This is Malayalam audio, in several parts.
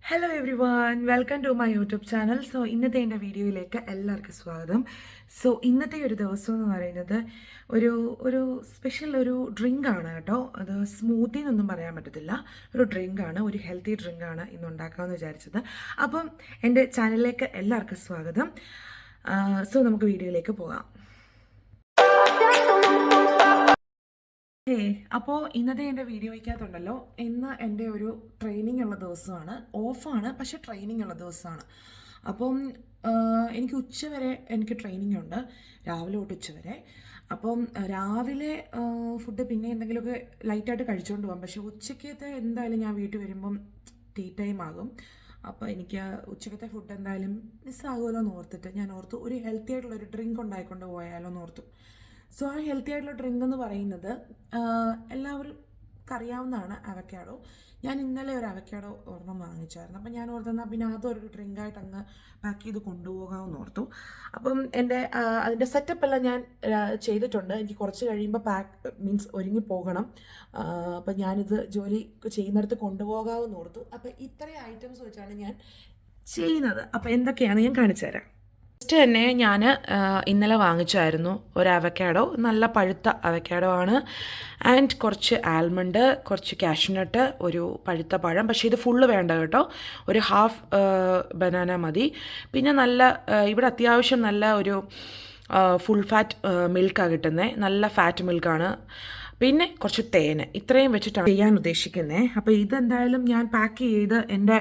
Hello everyone, welcome to my YouTube channel. So ഇന്നത്തെ എൻ്റെ വീഡിയോയിലേക്ക് എല്ലാവർക്കും സ്വാഗതം. സോ ഇന്നത്തെ ഒരു ദിവസം എന്ന് പറയുന്നത് ഒരു ഒരു സ്പെഷ്യൽ ഒരു ഡ്രിങ്ക് ആണ് കേട്ടോ. അത് സ്മൂത്തി എന്നൊന്നും പറയാൻ പറ്റത്തില്ല, ഒരു ഡ്രിങ്ക് ആണ്, ഒരു ഹെൽത്തി ഡ്രിങ്ക് ആണ് ഇന്ന് ഉണ്ടാക്കാമെന്ന് വിചാരിച്ചത്. അപ്പം എൻ്റെ ചാനലിലേക്ക് എല്ലാവർക്കും സ്വാഗതം. സോ നമുക്ക് വീഡിയോയിലേക്ക് പോകാം. അപ്പോൾ ഇന്നത്തെ എൻ്റെ വീഡിയോയ്ക്കകത്തുണ്ടല്ലോ, ഇന്ന് എൻ്റെ ഒരു ട്രെയിനിങ് ഉള്ള ദിവസമാണ്. ഓഫാണ്, പക്ഷേ ട്രെയിനിങ് ഉള്ള ദിവസമാണ്. അപ്പം എനിക്ക് ഉച്ചവരെ എനിക്ക് ട്രെയിനിങ് ഉണ്ട്, രാവിലെ തൊട്ട് ഉച്ചവരെ. അപ്പം രാവിലെ ഫുഡ് പിന്നെ എന്തെങ്കിലുമൊക്കെ ലൈറ്റായിട്ട് കഴിച്ചുകൊണ്ട് പോകാം, പക്ഷേ ഉച്ചക്കത്തെ എന്തായാലും ഞാൻ വീട്ടിൽ വരുമ്പം ടീ ടൈം ആകും. അപ്പോൾ എനിക്ക് ഉച്ചക്കത്തെ ഫുഡ് എന്തായാലും മിസ്സാകുമല്ലോ എന്ന് ഓർത്തിട്ട് ഞാൻ ഓർത്തു ഒരു ഹെൽത്തി ആയിട്ടുള്ളൊരു ഡ്രിങ്ക് ഉണ്ടായിക്കൊണ്ട് പോയാലോ എന്ന് ഓർത്തു. സോ ആ ഹെൽത്തി ആയിട്ടുള്ള ഡ്രിങ്ക് എന്ന് പറയുന്നത് എല്ലാവർക്കും അറിയാവുന്നതാണ്, അവക്കാഡോ. ഞാൻ ഇന്നലെ ഒരു അവക്കാഡോ ഒരെണ്ണം വാങ്ങിച്ചായിരുന്നു. അപ്പം ഞാൻ ഓർത്തെന്നാൽ പിന്നെ അതൊരു ഡ്രിങ്കായിട്ട് അങ്ങ് പാക്ക് ചെയ്ത് കൊണ്ടുപോകാമെന്ന് ഓർത്തു. അപ്പം എൻ്റെ അതിൻ്റെ സെറ്റപ്പെല്ലാം ഞാൻ ചെയ്തിട്ടുണ്ട്. എനിക്ക് കുറച്ച് കഴിയുമ്പോൾ ഒരുങ്ങി പോകണം. അപ്പം ഞാനിത് ജോലി ചെയ്യുന്നിടത്ത് കൊണ്ടുപോകാമെന്ന് ഓർത്തു. അപ്പം ഇത്രയും ഐറ്റംസ് വെച്ചാണ് ഞാൻ ചെയ്യുന്നത്. അപ്പം എന്തൊക്കെയാണെന്ന് ഞാൻ കാണിച്ചു തരാം. ഫസ്റ്റ് തന്നെ ഞാൻ ഇന്നലെ വാങ്ങിച്ചായിരുന്നു ഒരു അവക്കാഡോ, നല്ല പഴുത്ത അവക്കാഡോ ആണ്. ആൻഡ് കുറച്ച് ആൽമണ്ട്, കുറച്ച് കാഷ്നട്ട്, ഒരു പഴുത്ത പഴം. പക്ഷേ ഇത് ഫുള്ള് വേണ്ട കേട്ടോ, ഒരു ഹാഫ് ബനാന മതി. പിന്നെ ഇവിടെ അത്യാവശ്യം നല്ല ഒരു ഫുൾ ഫാറ്റ് മിൽക്കാണ് കിട്ടുന്നത്, നല്ല ഫാറ്റ് മിൽക്കാണ്. പിന്നെ കുറച്ച് തേന്. ഇത്രയും വെച്ചിട്ടാണ് ചെയ്യാൻ ഉദ്ദേശിക്കുന്നത്. അപ്പോൾ ഇതെന്തായാലും ഞാൻ പാക്ക് ചെയ്ത് എൻ്റെ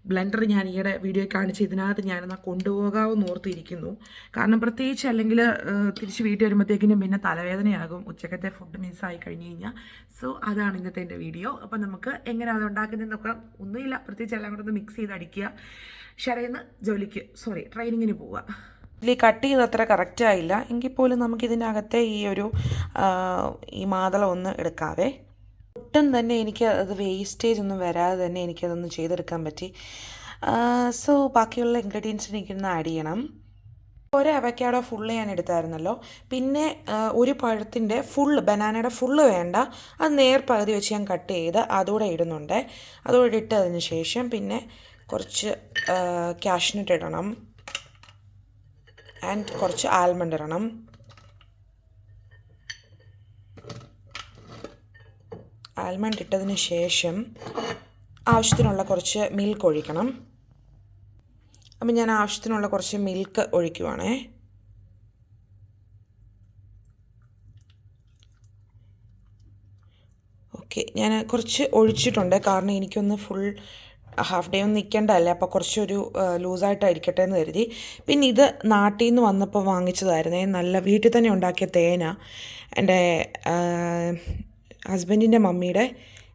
ബ്ലെൻഡർ ഞാൻ ഈയിടെ വീഡിയോ കാണിച്ച് ഇതിനകത്ത് ഞാനെന്നാൽ കൊണ്ടുപോകാമെന്ന് ഓർത്തിരിക്കുന്നു. കാരണം പ്രത്യേകിച്ച് അല്ലെങ്കിൽ തിരിച്ച് വീട്ടിൽ വരുമ്പോഴത്തേക്കിനും പിന്നെ തലവേദനയാകും ഉച്ചക്കത്തെ ഫുഡ് മിസ്സായി കഴിഞ്ഞ് കഴിഞ്ഞാൽ. സോ അതാണ് ഇന്നത്തെ എൻ്റെ വീഡിയോ. അപ്പം നമുക്ക് എങ്ങനെയാണ് അത് ഉണ്ടാക്കുന്നതെന്നൊക്കെ ഒന്നുമില്ല, പ്രത്യേകിച്ച് എല്ലാം കൂടെ ഒന്ന് മിക്സ് ചെയ്ത് അടിക്കുക, ഷെറേന്ന് ട്രെയിനിങ്ങിന് പോവുക. ഇതിൽ കട്ട് ചെയ്ത് അത്ര കറക്റ്റായില്ല എങ്കിൽ പോലും നമുക്കിതിനകത്തെ ഈ മാതളം ഒന്ന് എടുക്കാവേ. ഒട്ടും തന്നെ എനിക്ക് അത് വേസ്റ്റേജ് ഒന്നും വരാതെ തന്നെ എനിക്കതൊന്ന് ചെയ്തെടുക്കാൻ പറ്റി. സോ ബാക്കിയുള്ള ഇൻഗ്രീഡിയൻസ് എനിക്കൊന്ന് ആഡ് ചെയ്യണം. ഒരു അവക്കാഡോ ഫുള്ള് ഞാൻ എടുത്തായിരുന്നല്ലോ. പിന്നെ ഒരു പഴത്തിൻ്റെ ബനാനയുടെ ഫുള്ള് വേണ്ട, അത് നേർപകുതി വെച്ച് ഞാൻ കട്ട് ചെയ്ത് അതോടെ ഇടുന്നുണ്ട്. അതോടെ ഇട്ടതിന് ശേഷം പിന്നെ കുറച്ച് കാഷ്നട്ട് ഇടണം ആൻഡ് കുറച്ച് ആൽമണ്ട് ഇടണം. ആൽമണ്ട് ഇട്ടതിന് ശേഷം ആവശ്യത്തിനുള്ള കുറച്ച് മിൽക്ക് ഒഴിക്കണം. അപ്പം ഞാൻ ആവശ്യത്തിനുള്ള കുറച്ച് മിൽക്ക് ഒഴിക്കുവാണേ. ഓക്കെ, ഞാൻ കുറച്ച് ഒഴിച്ചിട്ടുണ്ട്, കാരണം എനിക്കൊന്ന് ഫുൾ ഹാഫ് ഡേ ഒന്നും നിൽക്കേണ്ടതല്ലേ, അപ്പോൾ കുറച്ചൊരു ലൂസായിട്ടായിരിക്കട്ടെ എന്ന് കരുതി. പിന്നെ ഇത് നാട്ടിൽ നിന്ന് വന്നപ്പോൾ വാങ്ങിച്ചതായിരുന്നേ, നല്ല വീട്ടിൽ തന്നെ ഉണ്ടാക്കിയ തേന. എൻ്റെ ഹസ്ബൻഡിൻ്റെ മമ്മിയുടെ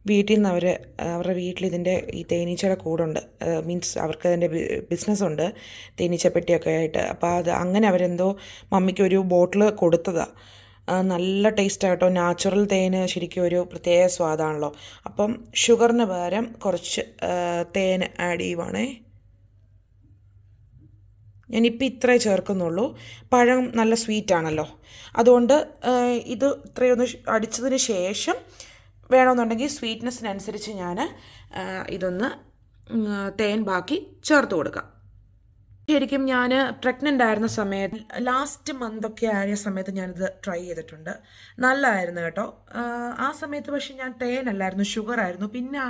വീട്ടിൽ നിന്ന് അവരുടെ വീട്ടിൽ ഈ തേനീച്ചയുടെ കൂടുണ്ട്. മീൻസ് അവർക്ക് അതിൻ്റെ ബിസിനസ്സുണ്ട്, തേനീച്ചപ്പെട്ടിയൊക്കെ ആയിട്ട്. അപ്പോൾ അങ്ങനെ അവരെന്തോ മമ്മിക്ക് ഒരു ബോട്ടിൽ കൊടുത്തതാണ്. നല്ല ടേസ്റ്റ് ആട്ടോ, നാച്ചുറൽ തേന് ശരിക്കും ഒരു പ്രത്യേക സ്വാദാണല്ലോ. അപ്പം ഷുഗറിന് പകരം കുറച്ച് തേൻ ആഡ് ചെയ്യുവാണേ. ഞാനിപ്പോൾ ഇത്രേ ചേർക്കുന്നുള്ളൂ. പഴം നല്ല സ്വീറ്റാണല്ലോ, അതുകൊണ്ട് ഇത് ഇത്രയൊന്ന് അടിച്ചതിന് ശേഷം വേണമെന്നുണ്ടെങ്കിൽ സ്വീറ്റ്നെസ്സിനനുസരിച്ച് ഞാൻ ഇതൊന്ന് തേൻ ബാക്കി ചേർത്ത് കൊടുക്കാം. ശരിക്കും ഞാൻ പ്രഗ്നൻ്റ് ആയിരുന്ന സമയത്ത്, ലാസ്റ്റ് മന്തൊക്കെ ആയ സമയത്ത് ഞാനിത് ട്രൈ ചെയ്തിട്ടുണ്ട്, നല്ലതായിരുന്നു കേട്ടോ. ആ സമയത്ത് പക്ഷേ ഞാൻ തേനല്ലായിരുന്നു, ഷുഗറായിരുന്നു. പിന്നെ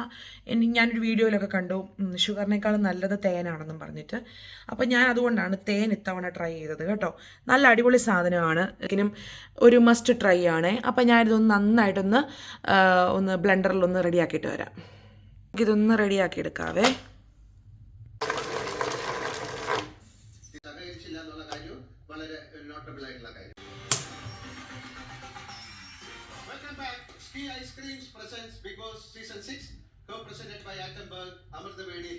ഞാനൊരു വീഡിയോയിലൊക്കെ കണ്ടു ഷുഗറിനേക്കാളും നല്ലത് തേനാണെന്നും പറഞ്ഞിട്ട്. അപ്പം ഞാൻ അതുകൊണ്ടാണ് തേൻ ഇത്തവണ ട്രൈ ചെയ്തത് കേട്ടോ. നല്ല അടിപൊളി സാധനമാണ്, ഇതിനും ഒരു മസ്റ്റ് ട്രൈ ആണ്. അപ്പം ഞാനിതൊന്ന് നന്നായിട്ടൊന്ന് ബ്ലെൻഡറിലൊന്ന് റെഡിയാക്കിയിട്ട് വരാം. ഇതൊന്ന് റെഡിയാക്കി എടുക്കാവേ. വളരെ നോട്ടബിൾ ആയിട്ടുള്ള കാര്യം. Welcome back. Ski Ice Creams presents Big Boss Season 6, co-presented by Attenberg, Amarthavedi.